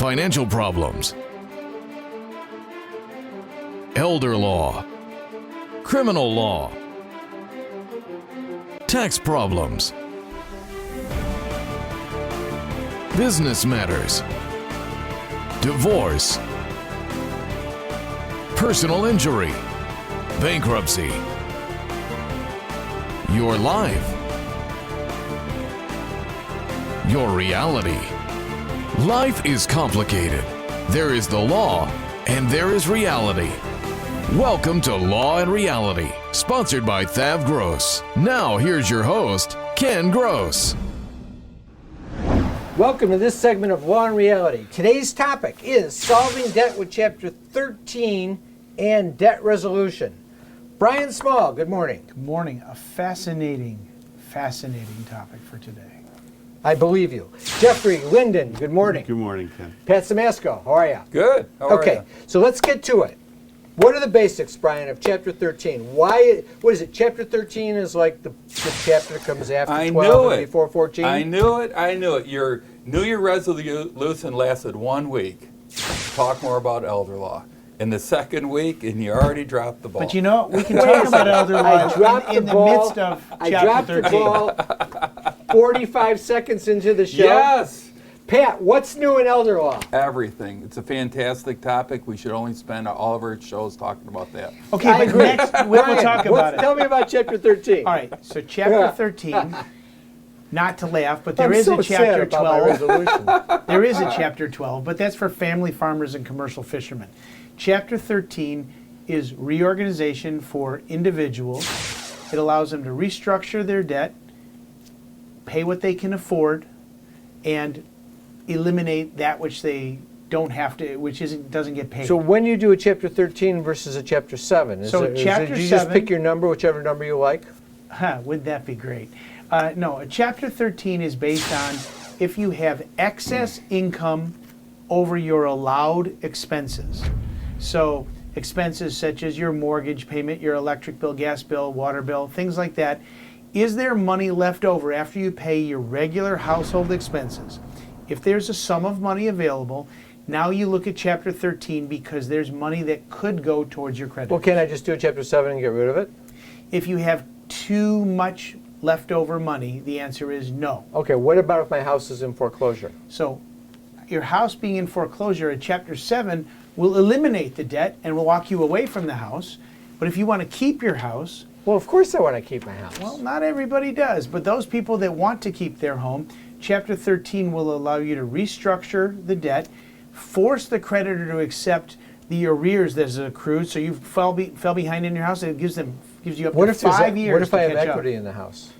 financial problems, elder law, criminal law, tax problems, business matters, divorce, personal injury, bankruptcy, your life, your reality. Life is complicated. There is the law and there is reality. Welcome to Law and Reality, sponsored by THAV GROSS. Now here's your host, Ken Gross. Welcome to this segment of Law and Reality. Today's topic is solving debt with Chapter 13 and debt resolution. Brian Small, good morning. Good morning. A fascinating topic for today. I believe you. Jeffrey Linden, good morning. Good morning, Ken. Pat Samasco, how are you? Good. How are Okay, ya? so let's get to it. What are the basics, Brian, of Chapter 13? What is it? Chapter 13 is like the chapter that comes after I 12 knew and it. before 14? I knew it. Your New Year resolution lasted 1 week. Talk more about elder law. In the second week, and you already dropped the ball. But you know, we can talk about elder law in the midst of Chapter 13. I dropped the ball 45 seconds into the show. Yes. Pat, what's new in elder law? Everything. It's a fantastic topic. We should only spend all of our shows talking about that. Okay, I but agree. next we'll Brian, talk about it. Tell me about Chapter 13. All right, so Chapter 13, not to laugh, but there I'm is so a Chapter sad about my 12. resolution. There is a Chapter 12, but that's for family farmers and commercial fishermen. Chapter 13 is reorganization for individuals. It allows them to restructure their debt, pay what they can afford, and eliminate that which they don't have to, doesn't get paid. So when you do a Chapter 13 versus a Chapter 7, Chapter you just 7 pick your number, whichever number you like? Wouldn't that be great? No, a Chapter 13 is based on if you have excess income over your allowed expenses. So expenses such as your mortgage payment, your electric bill, gas bill, water bill, things like that. Is there money left over after you pay your regular household expenses? If there's a sum of money available, now you look at Chapter 13 because there's money that could go towards your credit. Well, can I just do a Chapter 7 and get rid of it? If you have too much leftover money, the answer is no. Okay, what about if my house is in foreclosure? So your house being in foreclosure at Chapter 7 will eliminate the debt and will walk you away from the house. But if you want to keep your house, Well, of course I want to keep my house. well, not everybody does, but those people that want to keep their home, Chapter 13 will allow you to restructure the debt, force the creditor to accept the arrears that is accrued, so you fell behind in your house, and it gives you up to 5 years What if to I have catch equity up. in the house?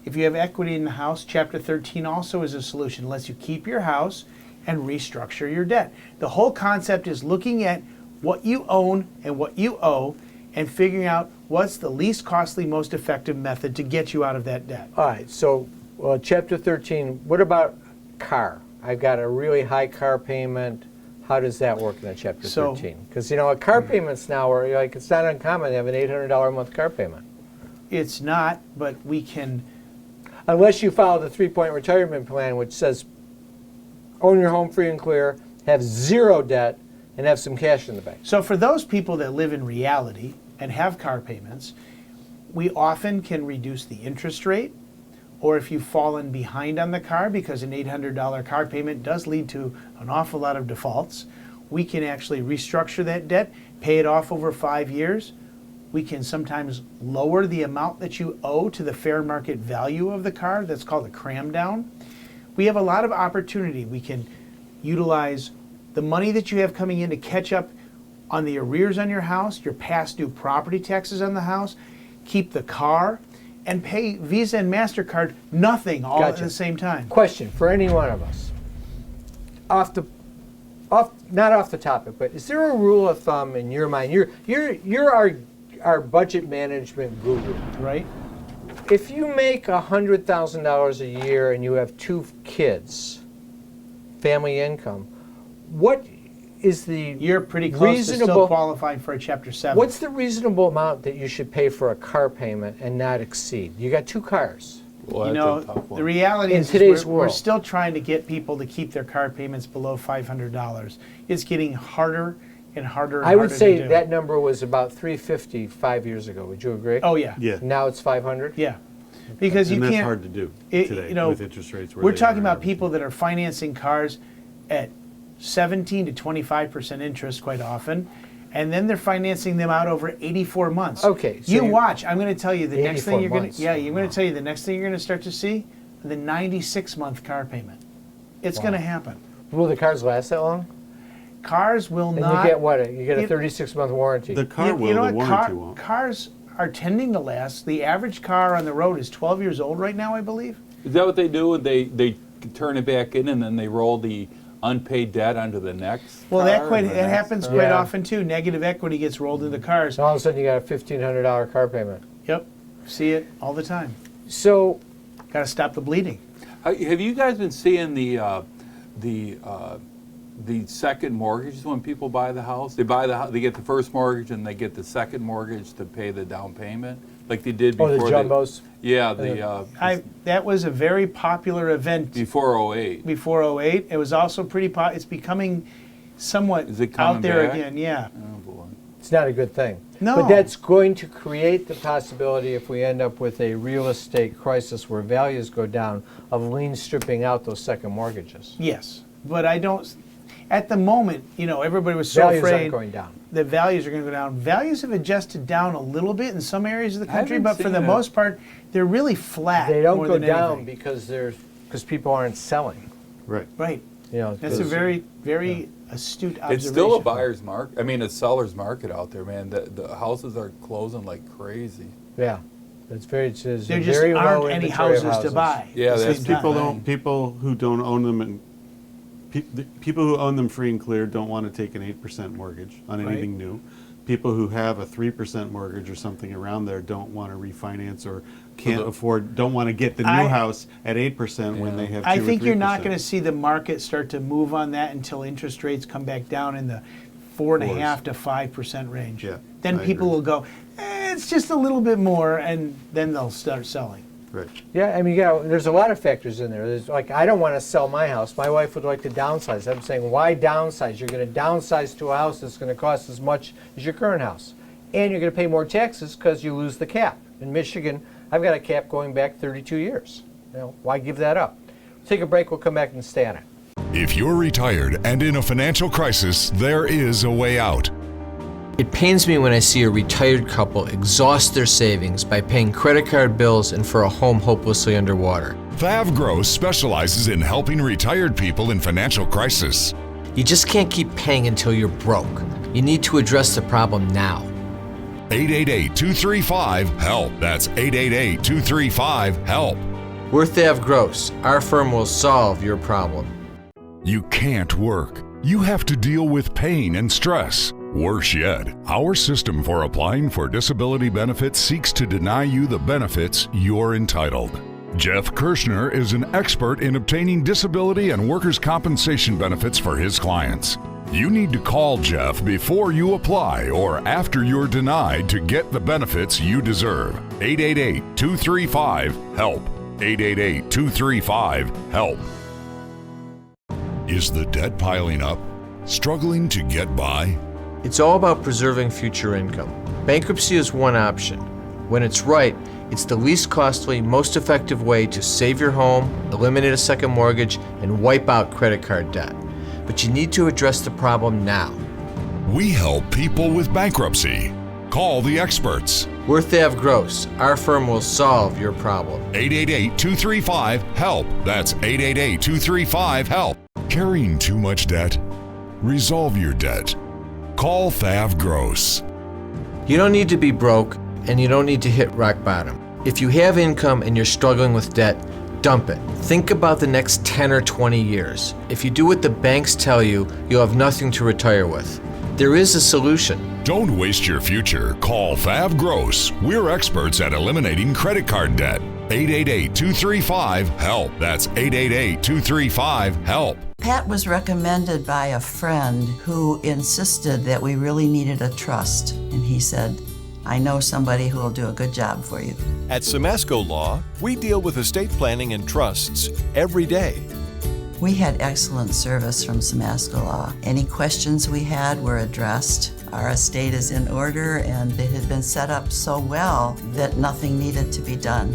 If you have equity in the house, Chapter 13 also is a solution. It lets you keep your house and restructure your debt. The whole concept is looking at what you own and what you owe and figuring out what's the least costly, most effective method to get you out of that debt. All right, so Chapter 13, what about car? I've got a really high car payment. How does that work in a Chapter 13? Because, car payments now are, it's not uncommon to have an $800 a month car payment. It's not, but we can... Unless you follow the 3-point retirement plan, which says own your home free and clear, have zero debt, and have some cash in the bank. So for those people that live in reality and have car payments, we often can reduce the interest rate, or if you've fallen behind on the car, because an $800 car payment does lead to an awful lot of defaults, we can actually restructure that debt, pay it off over 5 years. We can sometimes lower the amount that you owe to the fair market value of the car. That's called a cram down. We have a lot of opportunity. We can utilize the money that you have coming in to catch up on the arrears on your house, your past due property taxes on the house, keep the car, and pay Visa and MasterCard nothing all at the same time. Question for any one of us. Not off the topic, but is there a rule of thumb in your mind? You're our budget management guru, Right? If you make $100,000 a year and you have 2 kids, family income, what is the You're pretty close to still qualifying for a Chapter 7. What's the reasonable amount that you should pay for a car payment and not exceed? You got 2 cars. Well, You that's know, a tough one. the reality In is today's we're world. still trying to get people to keep their car payments below $500. It's getting harder and harder and I would harder say to do. that number was about 350 5 years ago. Would you agree? Oh, yeah. Yeah. Now it's 500? Yeah. Because you And that's can't. hard to do it- today you know, with interest rates where We're they talking are about and everything. people that are financing cars at 17 to 25% interest quite often, and then they're financing them out over 84 months. Okay, so you you- watch. I'm going to tell you the next 84 thing you're going months. to. Yeah, you're going to tell you the next thing you're going to start to see the 96-month car payment. It's going to happen. Will the cars last that long? Cars will And not. you get what? You get a you- 36-month warranty. The car will, you know the what? warranty won't. Cars are tending to last. The average car on the road is 12 years old right now, I believe. Is that what they do? They turn it back in and then they roll the unpaid debt onto the next Well, car that or the next happens car? quite Yeah. often too. Negative equity gets rolled into cars. So all of a sudden you got a $1,500 car payment. Yep, see it all the time. So Got to stop the bleeding. Have you guys been seeing the second mortgages when people buy the house? They buy the house, they get the first mortgage and they get the second mortgage to pay the down payment, like they did oh, before. the jumbos. Yeah, That was a very popular event before 08. before '08. It was also pretty it's becoming somewhat Is it coming out there back? again. Yeah. Oh, boy. It's not a good thing. No. But that's going to create the possibility, if we end up with a real estate crisis where values go down, of lien stripping out those second mortgages. Yes, but I don't. At the moment, everybody was so Values afraid aren't going down. that values are going to go down. Values have adjusted down a little bit in some areas of the country, haven't but for seen the it. most part, they're really flat. They don't more go than down anything. because people aren't selling. Right. Right. That's a 'cause- very, very astute observation. It's still a buyer's market. I mean, a seller's market out there, man. The houses are closing like crazy. Yeah. It's very. There's There a just very aren't low any inventory of houses to buy. Yeah, at the that's same People time. people who don't own them and the people who own them free and clear don't want to take an 8% mortgage on Right. anything new. People who have a 3% mortgage or something around there don't want to refinance or can't afford, don't want to get the new I- house at 8% when they have 2 I or think you're not 3%. going to see the market start to move on that until interest rates come back down in the 4.5% to 5% range. Yeah, Then I people agree. will go, it's just a little bit more, and then they'll start selling. Right. Yeah, I mean, there's a lot of factors in there. There's like, I don't want to sell my house. My wife would like to downsize. I'm saying, why downsize? You're going to downsize to a house that's going to cost as much as your current house. And you're going to pay more taxes because you lose the cap. In Michigan, I've got a cap going back 32 years. Why give that up? Take a break. We'll come back and stay on it. If you're retired and in a financial crisis, there is a way out. It pains me when I see a retired couple exhaust their savings by paying credit card bills and for a home hopelessly underwater. THAV GROSS specializes in helping retired people in financial crisis. You just can't keep paying until you're broke. You need to address the problem now. 888-235-HELP. That's 888-235-HELP. We're THAV GROSS. Our firm will solve your problem. You can't work. You have to deal with pain and stress. Worse yet, our system for applying for disability benefits seeks to deny you the benefits you're entitled. Jeff Kirschner is an expert in obtaining disability and workers' compensation benefits for his clients. You need to call Jeff before you apply or after you're denied to get the benefits you deserve. 888-235-HELP. 888-235-HELP. Is the debt piling up? Struggling to get by? It's all about preserving future income. Bankruptcy is one option. When it's right, it's the least costly, most effective way to save your home, eliminate a second mortgage, and wipe out credit card debt. But you need to address the problem now. We help people with bankruptcy. Call the experts. We're THAV GROSS. Our firm will solve your problem. 888-235-HELP. That's 888-235-HELP. Carrying too much debt? Resolve your debt. Call THAV GROSS. You don't need to be broke, and you don't need to hit rock bottom. If you have income and you're struggling with debt, dump it. Think about the next 10 or 20 years. If you do what the banks tell you, you'll have nothing to retire with. There is a solution. Don't waste your future. Call THAV GROSS. We're experts at eliminating credit card debt. 888-235-HELP. That's 888-235-HELP. Pat was recommended by a friend who insisted that we really needed a trust. And he said, I know somebody who will do a good job for you. At Samasco Law, we deal with estate planning and trusts every day. We had excellent service from Samasco Law. Any questions we had were addressed. Our estate is in order, and it had been set up so well that nothing needed to be done.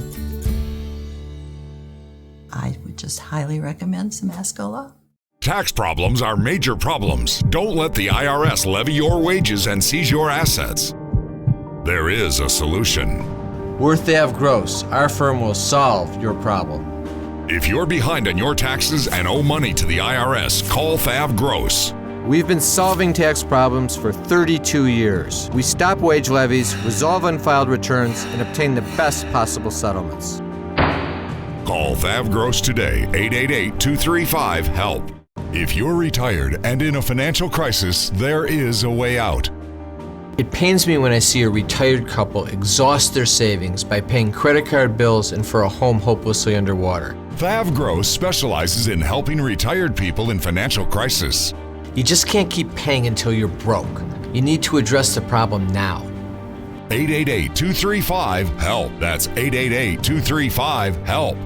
I would just highly recommend Samasco Law. Tax problems are major problems. Don't let the IRS levy your wages and seize your assets. There is a solution. We're THAV GROSS. Our firm will solve your problem. If you're behind on your taxes and owe money to the IRS, call THAV GROSS. We've been solving tax problems for 32 years. We stop wage levies, resolve unfiled returns, and obtain the best possible settlements. Call THAV GROSS today, 888-235-HELP. If you're retired and in a financial crisis, there is a way out. It pains me when I see a retired couple exhaust their savings by paying credit card bills and for a home hopelessly underwater. THAV GROSS specializes in helping retired people in financial crisis. You just can't keep paying until you're broke. You need to address the problem now. 888-235-HELP. That's 888-235-HELP.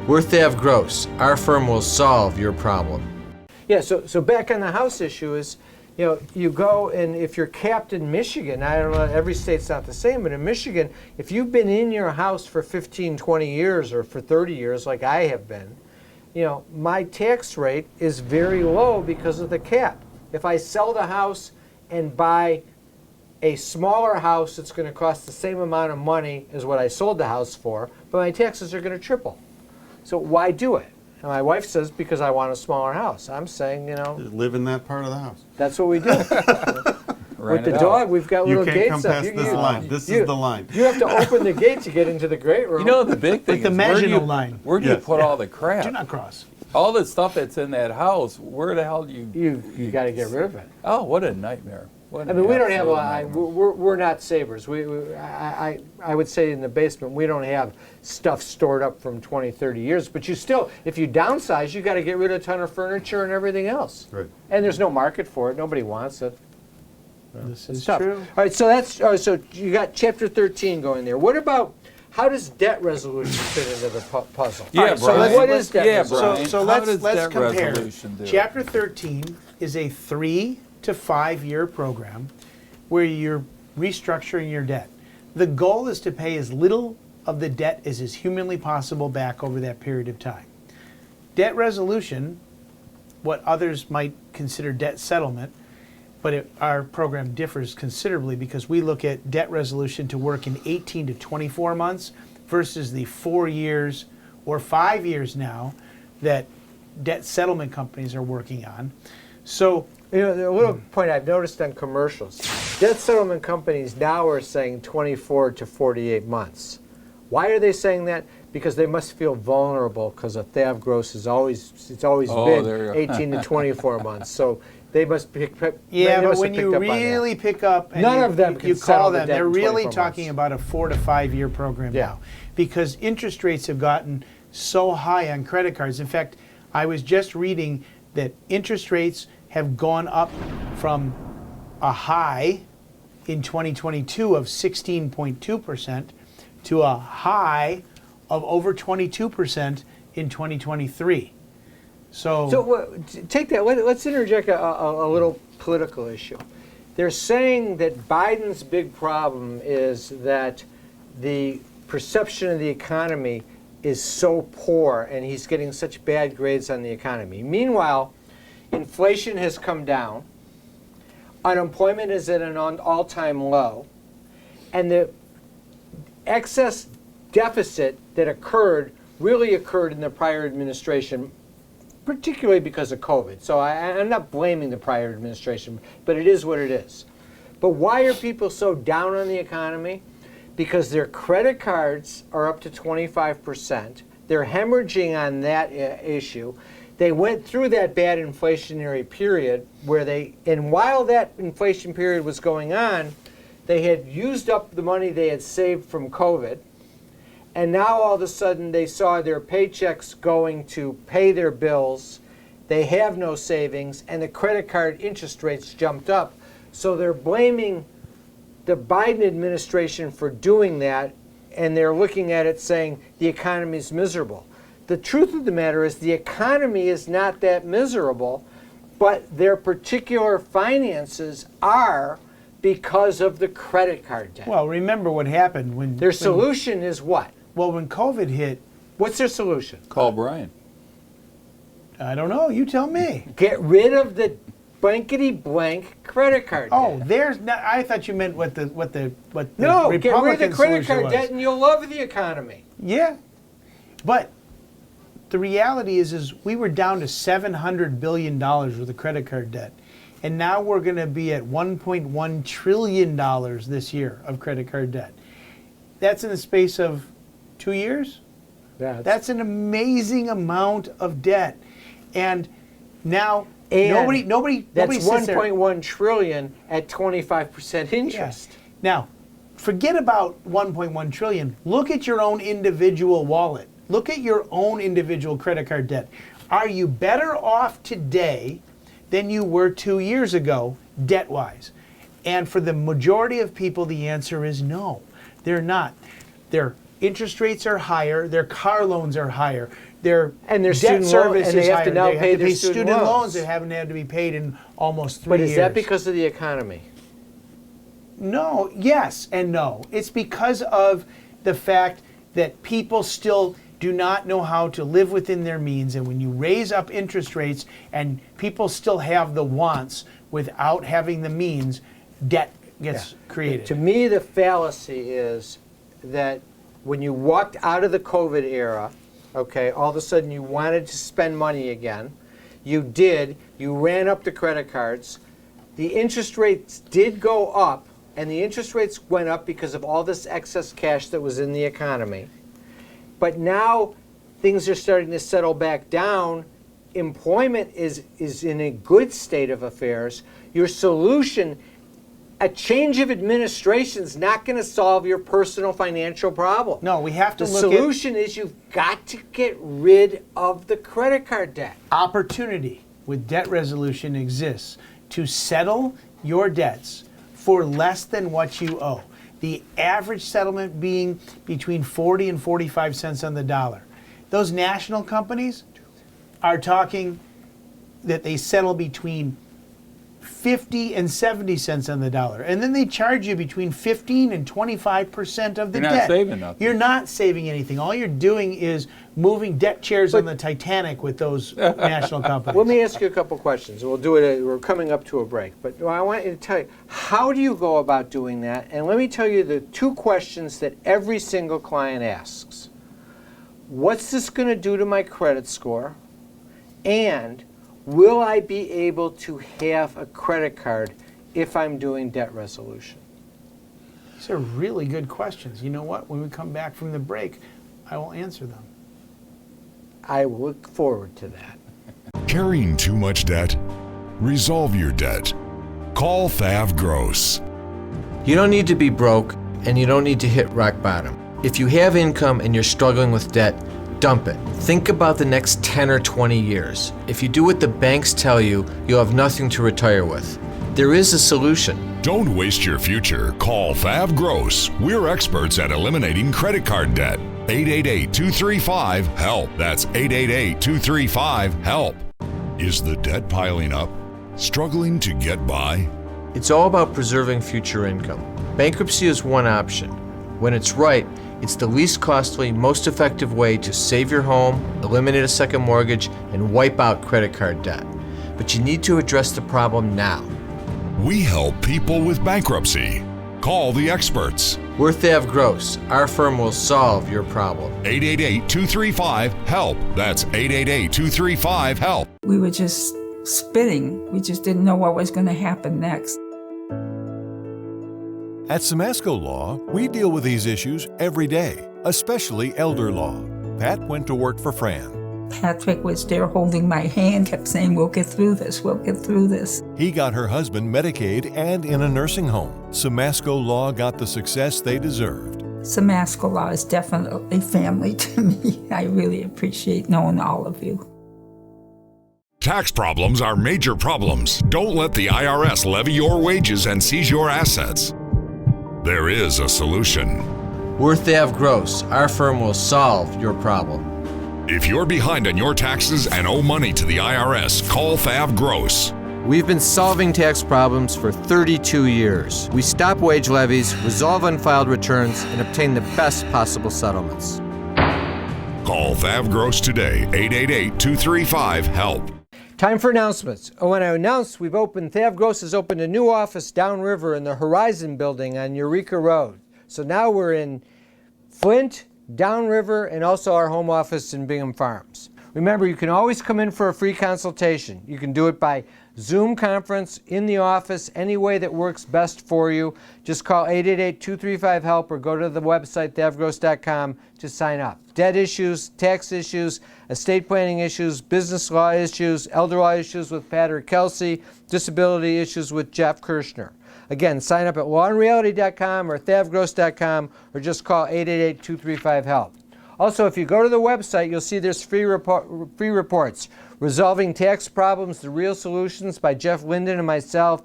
We're THAV GROSS. Our firm will solve your problem. Yeah, so back on the house issue is, you go, and if you're capped in Michigan, I don't know, every state's not the same, but in Michigan, if you've been in your house for 15, 20 years or for 30 years like I have been, my tax rate is very low because of the cap. If I sell the house and buy a smaller house, it's going to cost the same amount of money as what I sold the house for, but my taxes are going to triple. So why do it? And my wife says, because I want a smaller house. I'm saying, Live in that part of the house. that's what we do. With the dog, we've got little You gates can't come up. past this line. This is the line. You have to open the gate to get into the great room. The big thing Like the is, where do Maginot you, Line. where do you Yes. put all the crap? Do not cross. All the stuff that's in that house, where the hell do you... You got to get rid of it. Oh, what a nightmare. What I an mean, we don't have a absolute lot. nightmare. We're not savers. I would say in the basement we don't have stuff stored up from 20, 30 years. But you still, if you downsize, you got to get rid of a ton of furniture and everything else. Right. And there's no market for it. Nobody wants it. This It's is tough. true. All right, so you got Chapter 13 going there. What about, how does debt resolution fit into the puzzle? Yeah, All right, so Brian. what is debt Yeah, resolution? Brian. So How does let's debt compare. resolution do it? Chapter 13 is a 3 to 5 year program where you're restructuring your debt. The goal is to pay as little of the debt as is humanly possible back over that period of time. Debt resolution, what others might consider debt settlement, but our program differs considerably because we look at debt resolution to work in 18 to 24 months versus the 4 years or 5 years now that debt settlement companies are working on. So, A little point I've noticed on commercials, debt settlement companies now are saying 24 to 48 months. Why are they saying that? Because they must feel vulnerable because a THAV gross is always there you been go. 18 to 24 months. So they must pick yeah, they but must when have you picked up on that. really pick up and None you, of them you can settle call the them, debt they're in really 24 talking months. about a 4 to 5 year program Yeah. now because interest rates have gotten so high on credit cards. In fact, I was just reading that interest rates have gone up from a high in 2022 of 16.2% to a high of over 22% in 2023. So take that. Let's interject a little political issue. They're saying that Biden's big problem is that the perception of the economy is so poor and he's getting such bad grades on the economy. Meanwhile, inflation has come down, unemployment is at an all-time low, and the excess deficit that really occurred in the prior administration, particularly because of COVID. So I'm not blaming the prior administration, but it is what it is. But why are people so down on the economy? Because their credit cards are up to 25%. They're hemorrhaging on that issue. They went through that bad inflationary period and while that inflation period was going on, they had used up the money they had saved from COVID. And now all of a sudden they saw their paychecks going to pay their bills. They have no savings and the credit card interest rates jumped up. So they're blaming the Biden administration for doing that, and they're looking at it saying the economy is miserable. The truth of the matter is the economy is not that miserable, but their particular finances are because of the credit card debt. Well, remember what happened when... Their solution is what? Well, when COVID hit... What's their solution? Call Brian. I don't know. You tell me. Get rid of the blankety-blank credit card debt. Oh, there's... Not, I thought you meant what the No, Republican get rid of the credit card was. debt and you'll love the economy. Yeah. But the reality is we were down to $700 billion with the credit card debt. And now we're going to be at $1.1 trillion this year of credit card debt. That's in the space of 2 years? That's an amazing amount of debt. And now nobody that's sits there. 1.1 trillion at 25% interest. Yeah. Now, forget about 1.1 trillion. Look at your own individual wallet. Look at your own individual credit card debt. Are you better off today than you were 2 years ago, debt-wise? And for the majority of people, the answer is no. They're not. Their interest rates are higher. Their car loans are higher. Their debt service and they is have higher. to now They pay have to their pay student student loans. loans that haven't had to be paid in almost 3 years. But is that because of the economy? No, yes and no. It's because of the fact that people still do not know how to live within their means, and when you raise up interest rates and people still have the wants without having the means, debt gets created. To me, the fallacy is that when you walked out of the COVID era, okay, all of a sudden you wanted to spend money again. You did. You ran up the credit cards. The interest rates did go up, and the interest rates went up because of all this excess cash that was in the economy. But now things are starting to settle back down. Employment is in a good state of affairs. Your solution, a change of administration is not going to solve your personal financial problem. No, we have to The look solution is you've got to get rid of the credit card debt. Opportunity with debt resolution exists to settle your debts for less than what you owe. The average settlement being between 40 and 45 cents on the dollar. Those national companies are talking that they settle between 50 and 70 cents on the dollar. And then they charge you between 15 and 25% of the You're not debt. saving nothing. You're not saving anything. All you're doing is moving debt chairs on the Titanic with those national companies. Let me ask you a couple questions. We'll do it. We're coming up to a break. But I want you to tell you, how do you go about doing that? And let me tell you the two questions that every single client asks. What's this going to do to my credit score? And will I be able to have a credit card if I'm doing debt resolution? These are really good questions. You know what? When we come back from the break, I will answer them. I look forward to that. Carrying too much debt? Resolve your debt. Call THAV GROSS. You don't need to be broke, and you don't need to hit rock bottom. If you have income and you're struggling with debt, dump it. Think about the next 10 or 20 years. If you do what the banks tell you, you'll have nothing to retire with. There is a solution. Don't waste your future. Call THAV GROSS. We're experts at eliminating credit card debt. 888-235-HELP. That's 888-235-HELP. Is the debt piling up? Struggling to get by? It's all about preserving future income. Bankruptcy is one option. When it's right, it's the least costly, most effective way to save your home, eliminate a second mortgage, and wipe out credit card debt. But you need to address the problem now. We help people with bankruptcy. Call the experts. We're THAV GROSS. Our firm will solve your problem. 888-235-HELP. That's 888-235-HELP. We were just spinning. We just didn't know what was going to happen next. At Samasco Law, we deal with these issues every day, especially elder law. Pat went to work for Fran. Patrick was there holding my hand, kept saying, "We'll get through this, we'll get through this." He got her husband Medicaid and in a nursing home. Samasco Law got the success they deserved. Samasco Law is definitely family to me. I really appreciate knowing all of you. Tax problems are major problems. Don't let the IRS levy your wages and seize your assets. there is a solution. We're THAV GROSS. Our firm will solve your problem. If you're behind on your taxes and owe money to the IRS, call THAV GROSS. We've been solving tax problems for 32 years. We stop wage levies, resolve unfiled returns, and obtain the best possible settlements. Call THAV GROSS today, 888-235-HELP. Time for announcements. I want to announce THAV GROSS has opened a new office downriver in the Horizon building on Eureka Road. So now we're in Flint, downriver, and also our home office in Bingham Farms. Remember, you can always come in for a free consultation. You can do it by Zoom conference, in the office, any way that works best for you. Just call 888-235-HELP or go to the website thavgross.com to sign up. Debt issues, tax issues, estate planning issues, business law issues, elder law issues with Pat or Kelsey, disability issues with Jeff Kirshner. Again, sign up at lawandreality.com or thavgross.com or just call 888-235-HELP. Also, if you go to the website, you'll see there's free reports. Resolving Tax Problems, The Real Solutions by Jeff Linden and myself.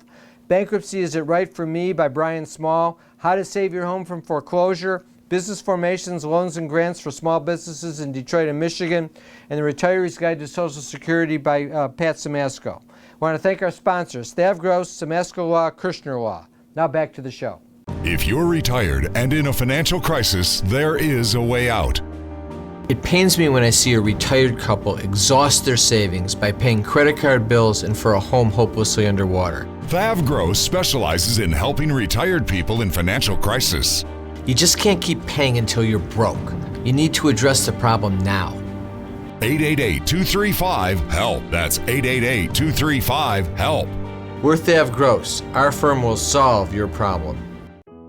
Bankruptcy, Is It Right for Me by Brian Small. How to Save Your Home from Foreclosure. Business Formations, Loans and Grants for Small Businesses in Detroit and Michigan. And The Retiree's Guide to Social Security by Pat Simasko. I want to thank our sponsors, THAV GROSS, Simasko Law, Kirshner Law. Now back to the show. If you're retired and in a financial crisis, there is a way out. It pains me when I see a retired couple exhaust their savings by paying credit card bills and for a home hopelessly underwater. THAV GROSS specializes in helping retired people in financial crisis. You just can't keep paying until you're broke. You need to address the problem now. 888-235-HELP. That's 888-235-HELP. We're THAV GROSS. Our firm will solve your problem.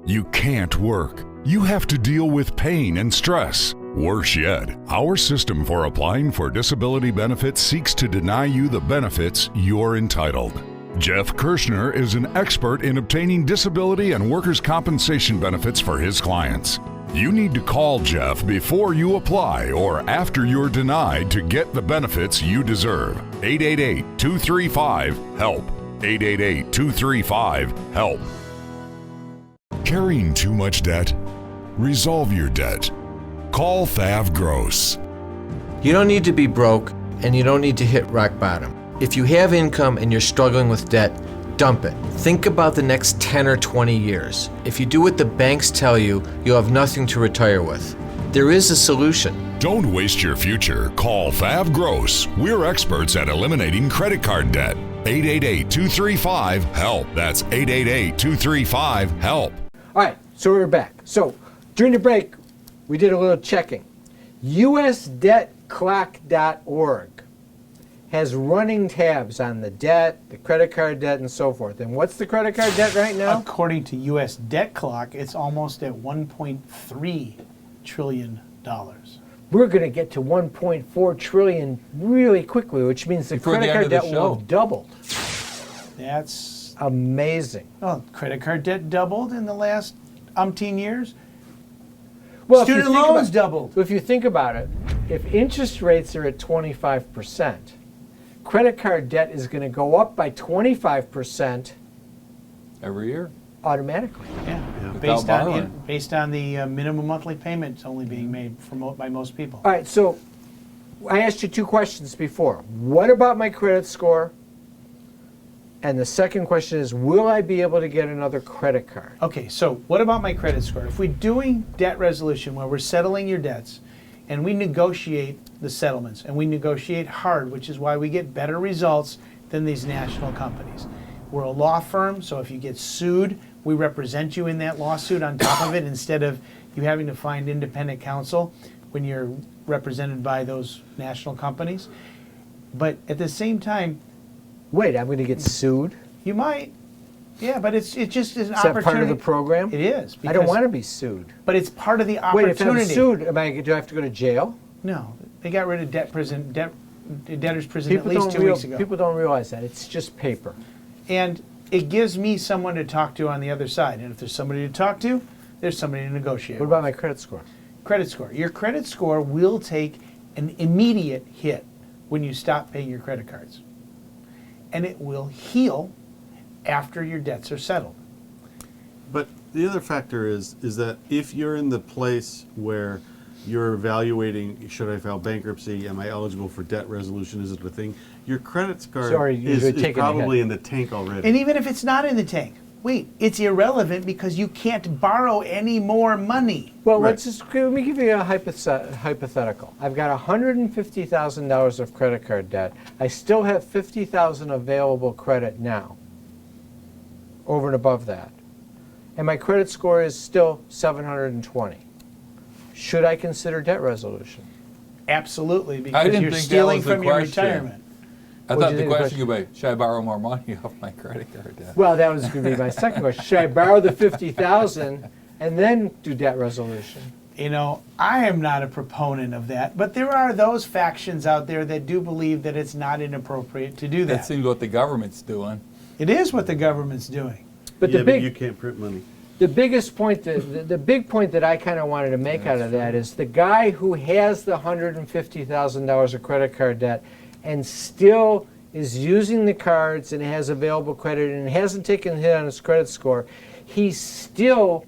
You can't work. You have to deal with pain and stress. Worse yet, our system for applying for disability benefits seeks to deny you the benefits you're entitled. Jeff Kirshner is an expert in obtaining disability and workers' compensation benefits for his clients. You need to call Jeff before you apply or after you're denied to get the benefits you deserve. 888-235-HELP. 888-235-HELP. Carrying too much debt? Resolve your debt. Call THAV GROSS. You don't need to be broke, and you don't need to hit rock bottom. If you have income and you're struggling with debt, dump it. Think about the next 10 or 20 years. If you do what the banks tell you, you'll have nothing to retire with. There is a solution. Don't waste your future. Call THAV GROSS. We're experts at eliminating credit card debt. 888-235-HELP. That's 888-235-HELP. All right, so we're back. So during the break, we did a little checking. USDebtClock.org has running tabs on the debt, the credit card debt, and so forth. And what's the credit card debt right now? According to US Debt Clock, it's almost at $1.3 trillion. We're going to get to 1.4 trillion really quickly, which means the Before credit the end card of the debt show. will have doubled. That's, Amazing. oh, credit card debt doubled in the last umpteen years. Well, if you Student think loans about- doubled. If you think about it, if interest rates are at 25%, credit card debt is going to go up by 25% Every year. automatically. Yeah, Without borrowing. based on the minimum monthly payments only being made by most people. All right, so I asked you two questions before. What about my credit score? And the second question is, will I be able to get another credit card? Okay, so what about my credit score? If we're doing debt resolution where we're settling your debts and we negotiate the settlements and we negotiate hard, which is why we get better results than these national companies. We're a law firm, so if you get sued, we represent you in that lawsuit on top of it instead of you having to find independent counsel when you're represented by those national companies. But at the same time, Wait, I'm going to get sued? you might, yeah, but it's just an Is that opportunity. part of the program? It is. I don't because- want to be sued. But it's part of the Wait, if I'm opportunity. sued, do I have to go to jail? No, they got rid of debtor's prison at least 2 weeks ago. People don't realize that. It's just paper. And it gives me someone to talk to on the other side. And if there's somebody to talk to, there's somebody to negotiate. What about my credit score? Credit score? Your credit score will take an immediate hit when you stop paying your credit cards. And it will heal after your debts are settled. But the other factor is that if you're in the place where you're evaluating, should I file bankruptcy? Am I eligible for debt resolution? Is it a thing? Your credit score is probably in the tank already. And even if it's not in the tank, wait, it's irrelevant because you can't borrow any more money. Well, let me give you a hypothetical. I've got $150,000 of credit card debt. I still have $50,000 available credit now, over and above that. And my credit score is still 720. Should I consider debt resolution? Absolutely, because you're stealing from your retirement. I thought the question could be, should I borrow more money off my credit card debt? Well, that was going to be my second question. Should I borrow the $50,000 and then do debt resolution? You know, I am not a proponent of that, but there are those factions out there that do believe that it's not inappropriate to do that. That seems what the government's doing. It is what the government's doing. But but you can't print money. The biggest point, the big point that I kind of wanted to make out of that is the guy who has the $150,000 of credit card debt and still is using the cards and has available credit and hasn't taken a hit on his credit score, he's still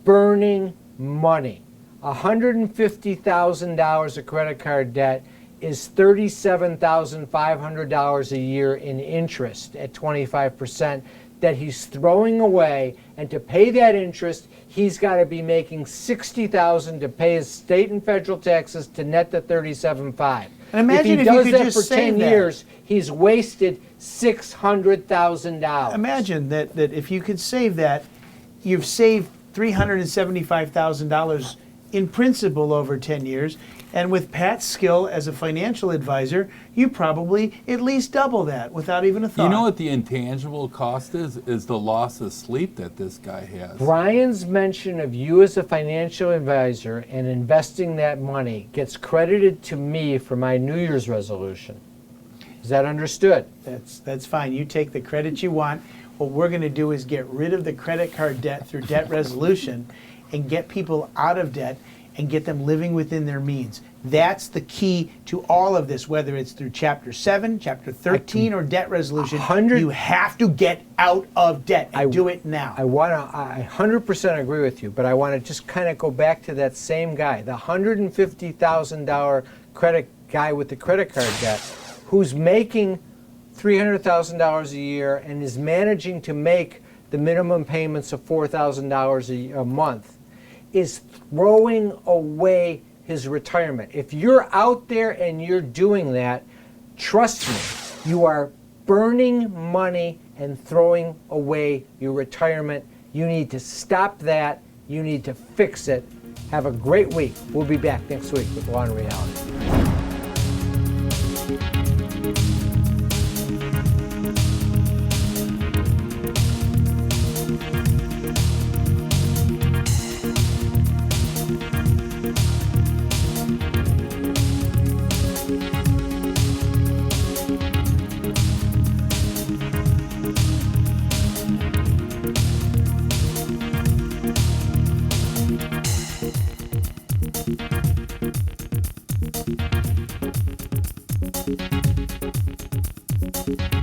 burning money. $150,000 of credit card debt is $37,500 a year in interest at 25%. That he's throwing away, and to pay that interest, he's got to be making $60,000 to pay his state and federal taxes to net the $37,500. And imagine if he does you could that just for save 10 that. years, he's wasted $600,000. Imagine that if you could save that, you've saved $375,000 in principal over 10 years. And with Pat's skill as a financial advisor, you probably at least double that without even a thought. You know what the intangible cost is the loss of sleep that this guy has. Brian's mention of you as a financial advisor and investing that money gets credited to me for my New Year's resolution. Is that understood? That's fine. You take the credit you want. What we're going to do is get rid of the credit card debt through debt resolution and get people out of debt and get them living within their means. That's the key to all of this, whether it's through Chapter 7, Chapter 13, or debt resolution. You have to get out of debt and do it now. I 100% agree with you, but I want to just kind of go back to that same guy, the $150,000 credit guy with the credit card debt, who's making $300,000 a year and is managing to make the minimum payments of $4,000 a month, is throwing away his retirement. If you're out there and you're doing that, trust me, you are burning money and throwing away your retirement. You need to stop that. You need to fix it. Have a great week. We'll be back next week with Law and Reality.